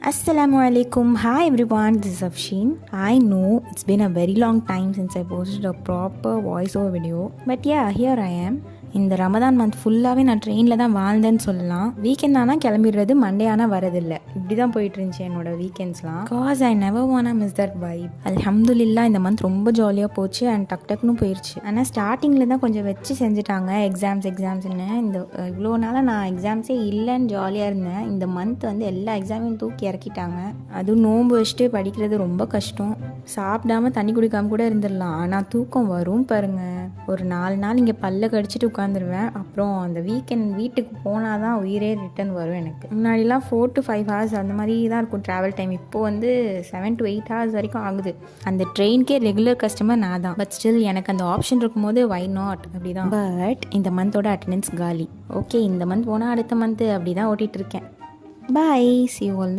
Assalamualaikum. Hi everyone, this is Afshin. I know it's been a very long time since I posted a proper voiceover video, but yeah, here I am. இந்த Ramadan month ஃபுல்லாகவே நான் ட்ரெயினில் தான் வாழ்ந்தேன்னு சொல்லலாம். Weekend ஆனால் கிளம்பிடுறது, Monday ஆனால் வரதில்லை. இப்படி தான் போயிட்டு இருந்துச்சு என்னோட வீக்கெண்ட்ஸ்லாம். Cause I never want miss that vibe. அல்ஹம்துலில்லா இந்த மந்த் ரொம்ப ஜாலியாக போச்சு அண்ட் டக்குன்னு போயிடுச்சு. ஆனால் ஸ்டார்டிங்கில் தான் கொஞ்சம் வச்சு செஞ்சுட்டாங்க எக்ஸாம்ஸ்ன்னு. இந்த இவ்வளோ நாளாக நான் எக்ஸாம்ஸே இல்லைன்னு ஜாலியாக இருந்தேன். இந்த மந்த் வந்து எல்லா எக்ஸாமையும் தூக்கி இறக்கிட்டாங்க. அதுவும் நோன்பு வச்சுட்டு படிக்கிறது ரொம்ப கஷ்டம். சாப்பிடாம தண்ணி குடிக்காமல் கூட இருந்துடலாம், ஆனால் தூக்கம் வரும் பாருங்கள். ஒரு 4 நாள் இங்கே பல்ல கடிச்சிட்டு உட்காந்துருவேன். அப்புறம் அந்த வீக்கெண்ட் வீட்டுக்கு போனால் தான் உயிரே ரிட்டன் வரும் எனக்கு. முன்னாடிலாம் 4 to 5 hours அந்த மாதிரி தான் இருக்கும் ட்ராவல் டைம். இப்போது வந்து 7 to 8 hours வரைக்கும் ஆகுது. அந்த ட்ரெயின்கே ரெகுலர் கஸ்டமர் நான் தான். பட் ஸ்டில் எனக்கு அந்த ஆப்ஷன் இருக்கும்போது வை நாட் அப்படி தான். பட் இந்த மந்தோட அட்டெண்டன்ஸ் காலி. ஓகே, இந்த மந்த் போனால் அடுத்த மந்த்து அப்படி தான் ஓட்டிகிட்டு இருக்கேன். பாய், see you all then.